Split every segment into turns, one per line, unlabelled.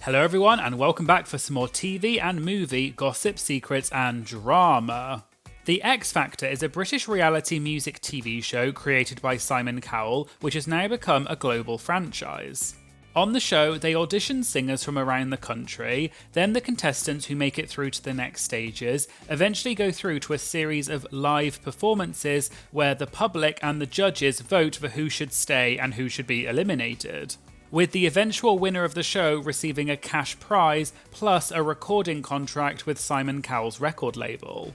Hello everyone and welcome back for some more TV and movie gossip, secrets and drama. The X Factor is a British reality music TV show created by Simon Cowell, which has now become a global franchise. On the show, they audition singers from around the country, then the contestants who make it through to the next stages eventually go through to a series of live performances where the public and the judges vote for who should stay and who should be eliminated, with the eventual winner of the show receiving a cash prize plus a recording contract with Simon Cowell's record label.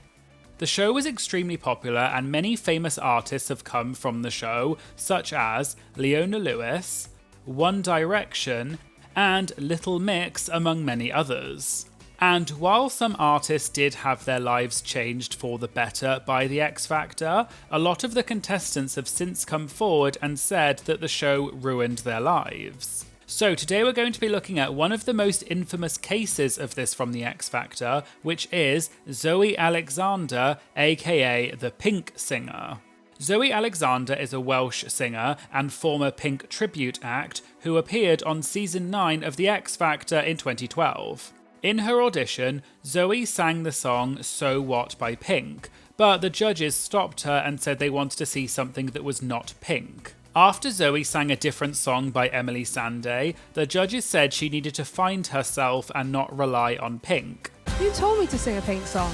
The show was extremely popular and many famous artists have come from the show, such as Leona Lewis, One Direction, and Little Mix, among many others. And while some artists did have their lives changed for the better by the X Factor, a lot of the contestants have since come forward and said that the show ruined their lives. So today we're going to be looking at one of the most infamous cases of this from the X Factor, which is Zoe Alexander, aka the Pink Singer. Zoe Alexander is a Welsh singer and former Pink tribute act who appeared on season 9 of the X Factor in 2012. In her audition, Zoe sang the song So What by Pink, but the judges stopped her and said they wanted to see something that was not Pink. After Zoe sang a different song by Emily Sandé, the judges said she needed to find herself and not rely on Pink.
You told me to sing a Pink song.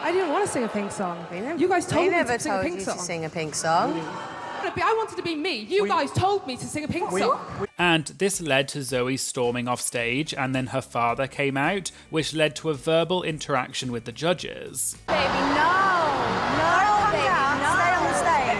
I didn't want to sing a Pink song. You guys told me to sing a Pink song.
To sing a Pink song.
I wanted to be me. You guys told me to sing a Pink song.
And this led to Zoe storming off stage, and then her father came out, which led to a verbal interaction with the judges.
Baby, no, baby, no. Stay on the stage.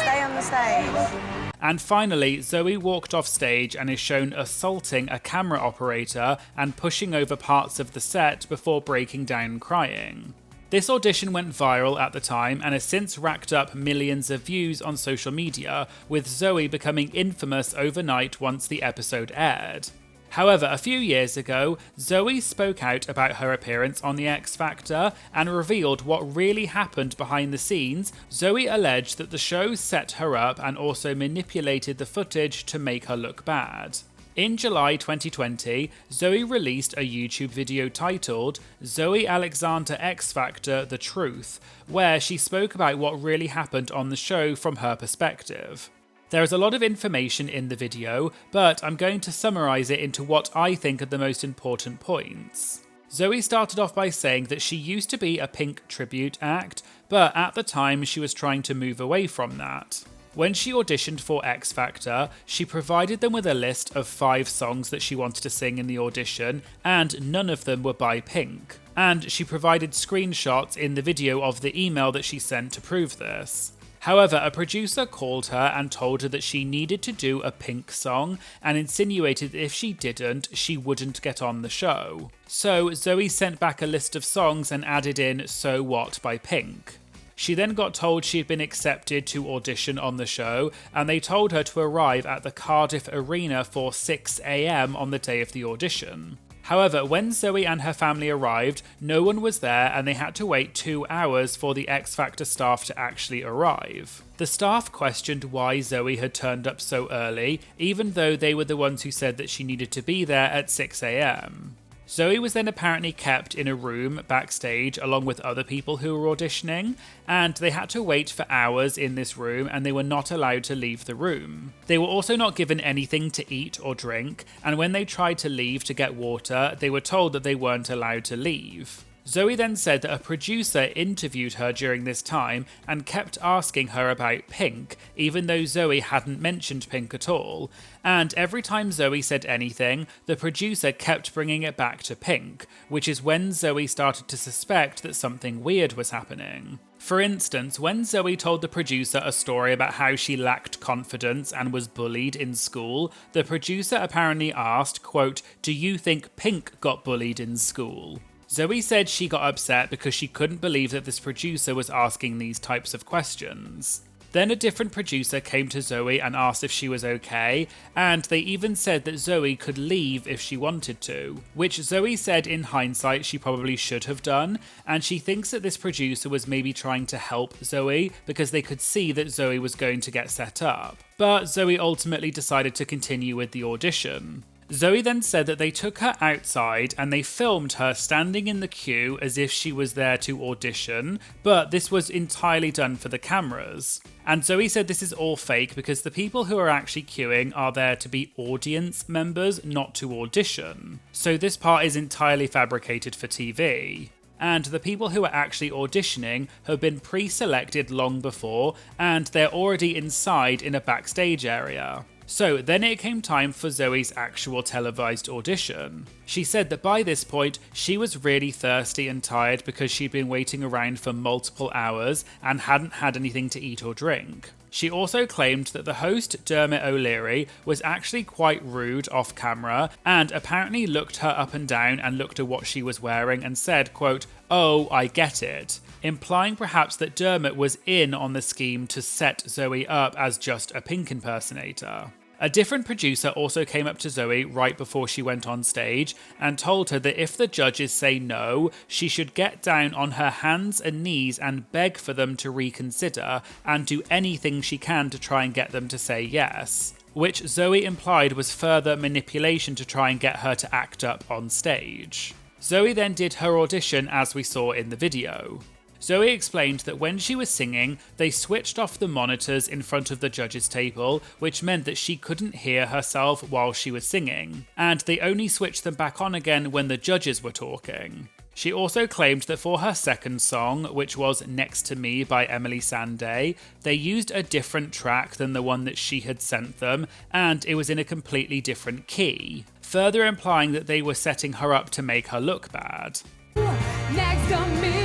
Stay on the stage.
And finally, Zoe walked off stage and is shown assaulting a camera operator and pushing over parts of the set before breaking down crying. This audition went viral at the time and has since racked up millions of views on social media, with Zoe becoming infamous overnight once the episode aired. However, a few years ago, Zoe spoke out about her appearance on the X Factor and revealed what really happened behind the scenes. Zoe alleged that the show set her up and also manipulated the footage to make her look bad. In July 2020, Zoe released a YouTube video titled Zoe Alexander X Factor The Truth, where she spoke about what really happened on the show from her perspective. There is a lot of information in the video, but I'm going to summarise it into what I think are the most important points. Zoe started off by saying that she used to be a Pink tribute act, but at the time she was trying to move away from that. When she auditioned for X Factor, she provided them with a list of 5 songs that she wanted to sing in the audition, and none of them were by Pink. And she provided screenshots in the video of the email that she sent to prove this. However, a producer called her and told her that she needed to do a Pink song and insinuated that if she didn't, she wouldn't get on the show. So Zoe sent back a list of songs and added in So What by Pink. She then got told she had been accepted to audition on the show, and they told her to arrive at the Cardiff Arena for 6 AM on the day of the audition. However, when Zoe and her family arrived, no one was there and they had to wait 2 hours for the X Factor staff to actually arrive. The staff questioned why Zoe had turned up so early, even though they were the ones who said that she needed to be there at 6 AM. Zoe was then apparently kept in a room backstage along with other people who were auditioning, and they had to wait for hours in this room and they were not allowed to leave the room. They were also not given anything to eat or drink, and when they tried to leave to get water, they were told that they weren't allowed to leave. Zoe then said that a producer interviewed her during this time and kept asking her about Pink, even though Zoe hadn't mentioned Pink at all. And every time Zoe said anything, the producer kept bringing it back to Pink, which is when Zoe started to suspect that something weird was happening. For instance, when Zoe told the producer a story about how she lacked confidence and was bullied in school, the producer apparently asked, quote, "Do you think Pink got bullied in school?" Zoe said she got upset because she couldn't believe that this producer was asking these types of questions. Then a different producer came to Zoe and asked if she was okay, and they even said that Zoe could leave if she wanted to, which Zoe said in hindsight she probably should have done, and she thinks that this producer was maybe trying to help Zoe because they could see that Zoe was going to get set up. But Zoe ultimately decided to continue with the audition. Zoe then said that they took her outside and they filmed her standing in the queue as if she was there to audition, but this was entirely done for the cameras. And Zoe said this is all fake because the people who are actually queuing are there to be audience members, not to audition. So this part is entirely fabricated for TV. And the people who are actually auditioning have been pre-selected long before, and they're already inside in a backstage area. So then it came time for Zoe's actual televised audition. She said that by this point, she was really thirsty and tired because she'd been waiting around for multiple hours and hadn't had anything to eat or drink. She also claimed that the host, Dermot O'Leary, was actually quite rude off camera and apparently looked her up and down and looked at what she was wearing and said, quote, "Oh, I get it," implying perhaps that Dermot was in on the scheme to set Zoe up as just a Pink impersonator. A different producer also came up to Zoe right before she went on stage and told her that if the judges say no, she should get down on her hands and knees and beg for them to reconsider and do anything she can to try and get them to say yes, which Zoe implied was further manipulation to try and get her to act up on stage. Zoe then did her audition as we saw in the video. Zoe explained that when she was singing, they switched off the monitors in front of the judges' table, which meant that she couldn't hear herself while she was singing, and they only switched them back on again when the judges were talking. She also claimed that for her second song, which was Next to Me by Emily Sandé, they used a different track than the one that she had sent them, and it was in a completely different key, further implying that they were setting her up to make her look bad.
Next to me.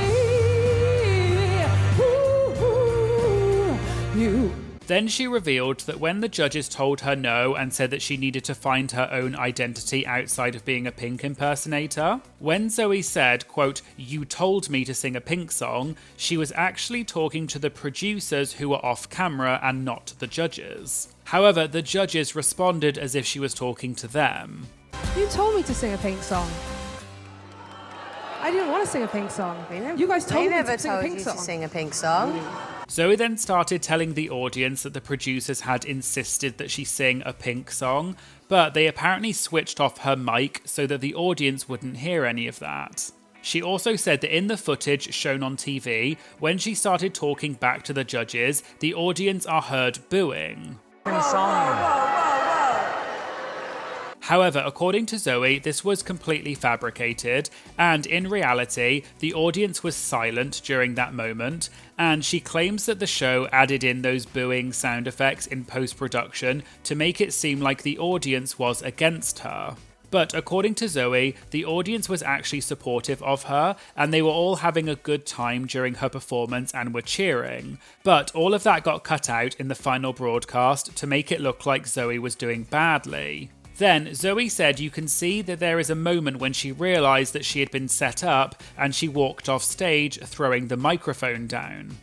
Then she revealed that when the judges told her no and said that she needed to find her own identity outside of being a Pink impersonator, when Zoe said, quote, "You told me to sing a Pink song," she was actually talking to the producers who were off camera and not the judges. However, the judges responded as if she was talking to them.
You told me to sing a Pink song. I didn't want to sing a Pink song. You guys told me to sing a Pink song.
To sing a Pink song.
Zoe then started telling the audience that the producers had insisted that she sing a Pink song, but they apparently switched off her mic so that the audience wouldn't hear any of that. She also said that in the footage shown on TV, when she started talking back to the judges, the audience are heard booing. However, according to Zoe, this was completely fabricated, and in reality, the audience was silent during that moment, and she claims that the show added in those booing sound effects in post-production to make it seem like the audience was against her. But according to Zoe, the audience was actually supportive of her, and they were all having a good time during her performance and were cheering. But all of that got cut out in the final broadcast to make it look like Zoe was doing badly. Then, Zoe said you can see that there is a moment when she realised that she had been set up and she walked off stage throwing the microphone down.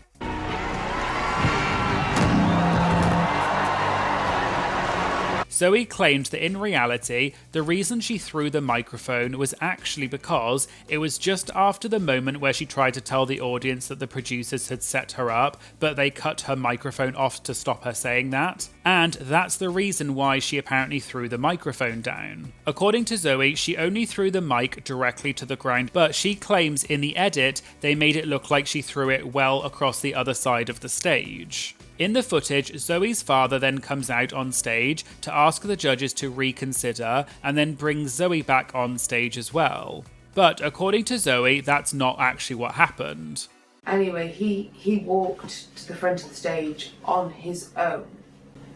Zoe claimed that in reality, the reason she threw the microphone was actually because it was just after the moment where she tried to tell the audience that the producers had set her up, but they cut her microphone off to stop her saying that. And that's the reason why she apparently threw the microphone down. According to Zoe, she only threw the mic directly to the ground, but she claims in the edit, they made it look like she threw it well across the other side of the stage. In the footage, Zoe's father then comes out on stage to ask the judges to reconsider and then brings Zoe back on stage as well. But according to Zoe, that's not actually what happened.
Anyway, he walked to the front of the stage on his own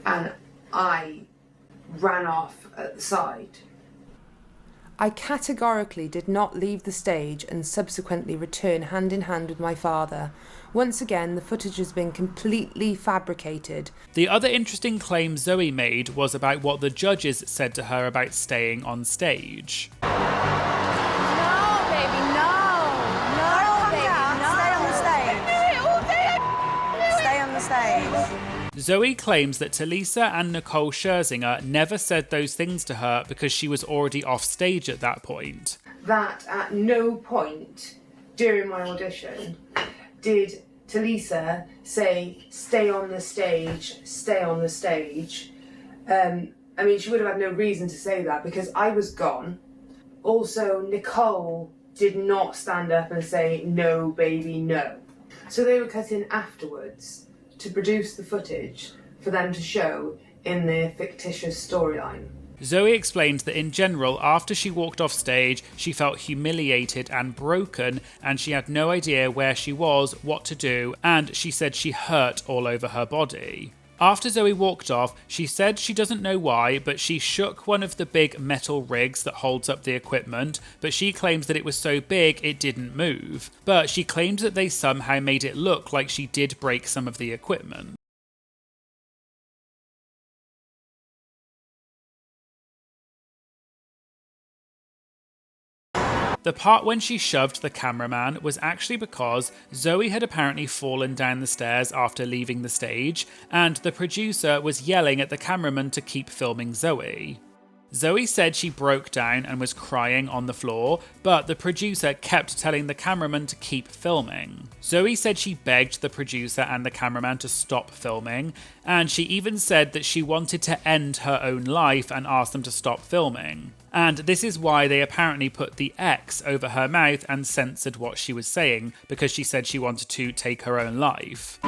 and I ran off at the side.
I categorically did not leave the stage and subsequently return hand in hand with my father. Once again, the footage has been completely fabricated.
The other interesting claim Zoe made was about what the judges said to her about staying on stage.
No, baby, no. No, baby, no. Stay on the stage. Stay on the stage.
Zoe claims that Talisa and Nicole Scherzinger never said those things to her because she was already off stage at that point.
That at no point during my audition did Talisa say, stay on the stage, stay on the stage. I mean, she would have had no reason to say that because I was gone. Also, Nicole did not stand up and say, no, baby, no. So they were cut in afterwards to produce the footage for them to show in their fictitious storyline.
Zoe explained that in general, after she walked off stage, she felt humiliated and broken, and she had no idea where she was, what to do, and she said she hurt all over her body. After Zoe walked off, she said she doesn't know why, but she shook one of the big metal rigs that holds up the equipment, but she claims that it was so big it didn't move. But she claims that they somehow made it look like she did break some of the equipment. The part when she shoved the cameraman was actually because Zoe had apparently fallen down the stairs after leaving the stage, and the producer was yelling at the cameraman to keep filming Zoe. Zoe said she broke down and was crying on the floor, but the producer kept telling the cameraman to keep filming. Zoe said she begged the producer and the cameraman to stop filming, and she even said that she wanted to end her own life and asked them to stop filming. And this is why they apparently put the X over her mouth and censored what she was saying, because she said she wanted to take her own life.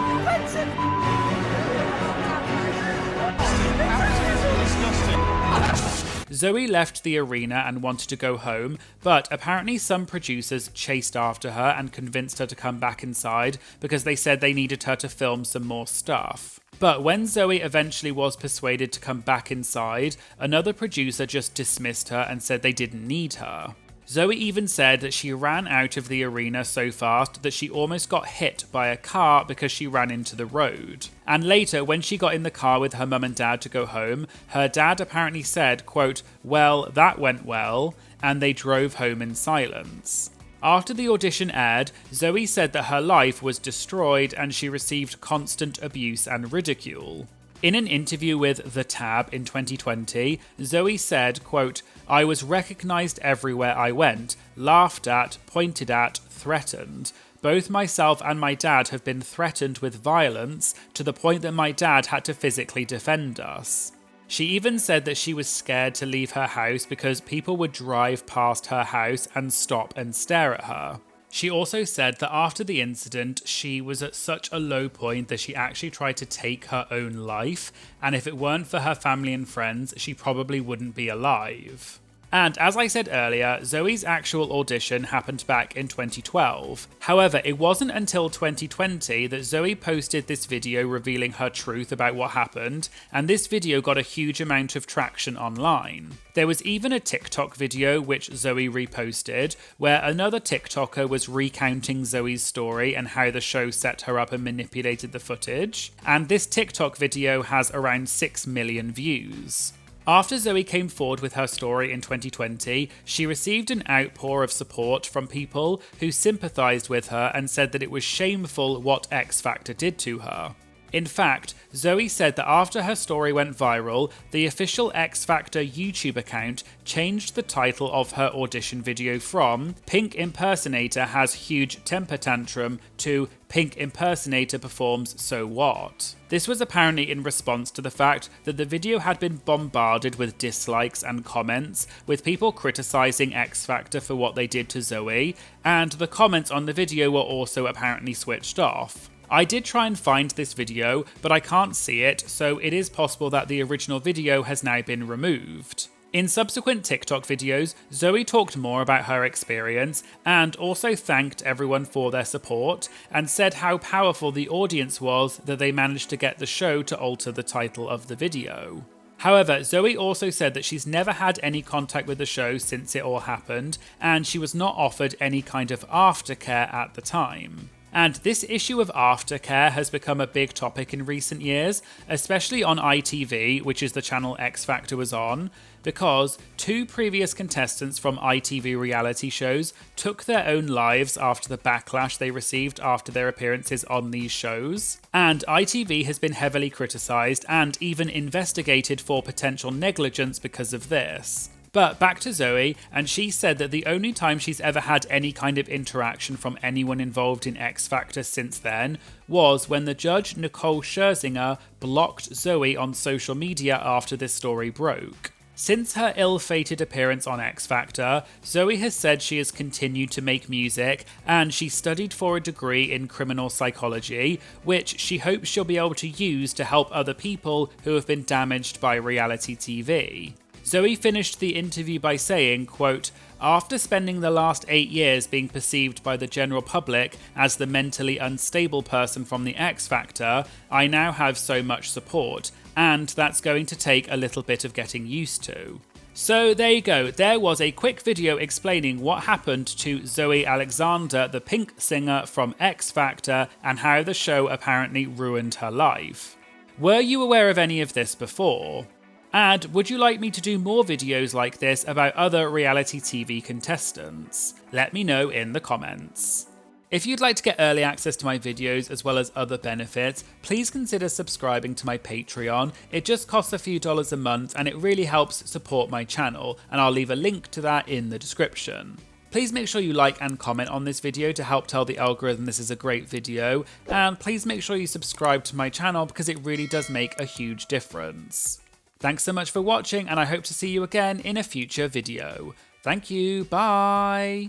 Zoe left the arena and wanted to go home, but apparently some producers chased after her and convinced her to come back inside because they said they needed her to film some more stuff. But when Zoe eventually was persuaded to come back inside, another producer just dismissed her and said they didn't need her. Zoe even said that she ran out of the arena so fast that she almost got hit by a car because she ran into the road. And later, when she got in the car with her mum and dad to go home, her dad apparently said, quote, "Well, that went well," and they drove home in silence. After the audition aired, Zoe said that her life was destroyed and she received constant abuse and ridicule. In an interview with The Tab in 2020, Zoe said, quote, "I was recognised everywhere I went, laughed at, pointed at, threatened. Both myself and my dad have been threatened with violence to the point that my dad had to physically defend us." She even said that she was scared to leave her house because people would drive past her house and stop and stare at her. She also said that after the incident, she was at such a low point that she actually tried to take her own life, and if it weren't for her family and friends, she probably wouldn't be alive. And as I said earlier, Zoe's actual audition happened back in 2012. However, it wasn't until 2020 that Zoe posted this video revealing her truth about what happened, and this video got a huge amount of traction online. There was even a TikTok video which Zoe reposted, where another TikToker was recounting Zoe's story and how the show set her up and manipulated the footage, and this TikTok video has around 6 million views. After Zoe came forward with her story in 2020, she received an outpour of support from people who sympathised with her and said that it was shameful what XFactor did to her. In fact, Zoe said that after her story went viral, the official XFactor YouTube account changed the title of her audition video from "Pink Impersonator Has Huge Temper Tantrum" to "Pink Impersonator Performs So What?" This was apparently in response to the fact that the video had been bombarded with dislikes and comments, with people criticising XFactor for what they did to Zoe, and the comments on the video were also apparently switched off. I did try and find this video, but I can't see it, so it is possible that the original video has now been removed. In subsequent TikTok videos, Zoe talked more about her experience and also thanked everyone for their support and said how powerful the audience was that they managed to get the show to alter the title of the video. However, Zoe also said that she's never had any contact with the show since it all happened, and she was not offered any kind of aftercare at the time. And this issue of aftercare has become a big topic in recent years, especially on ITV, which is the channel X Factor was on, because 2 previous contestants from ITV reality shows took their own lives after the backlash they received after their appearances on these shows. And ITV has been heavily criticised and even investigated for potential negligence because of this. But back to Zoe, and she said that the only time she's ever had any kind of interaction from anyone involved in X Factor since then was when the judge Nicole Scherzinger blocked Zoe on social media after this story broke. Since her ill-fated appearance on X Factor, Zoe has said she has continued to make music and she studied for a degree in criminal psychology, which she hopes she'll be able to use to help other people who have been damaged by reality TV. Zoe finished the interview by saying, quote, "After spending the last 8 years being perceived by the general public as the mentally unstable person from the X Factor, I now have so much support, and that's going to take a little bit of getting used to." So there you go, there was a quick video explaining what happened to Zoe Alexander, the pink singer from X Factor, and how the show apparently ruined her life. Were you aware of any of this before? And would you like me to do more videos like this about other reality TV contestants? Let me know in the comments. If you'd like to get early access to my videos as well as other benefits, please consider subscribing to my Patreon. It just costs a few dollars a month and it really helps support my channel, and I'll leave a link to that in the description. Please make sure you like and comment on this video to help tell the algorithm this is a great video, and please make sure you subscribe to my channel because it really does make a huge difference. Thanks so much for watching, and I hope to see you again in a future video. Thank you, bye!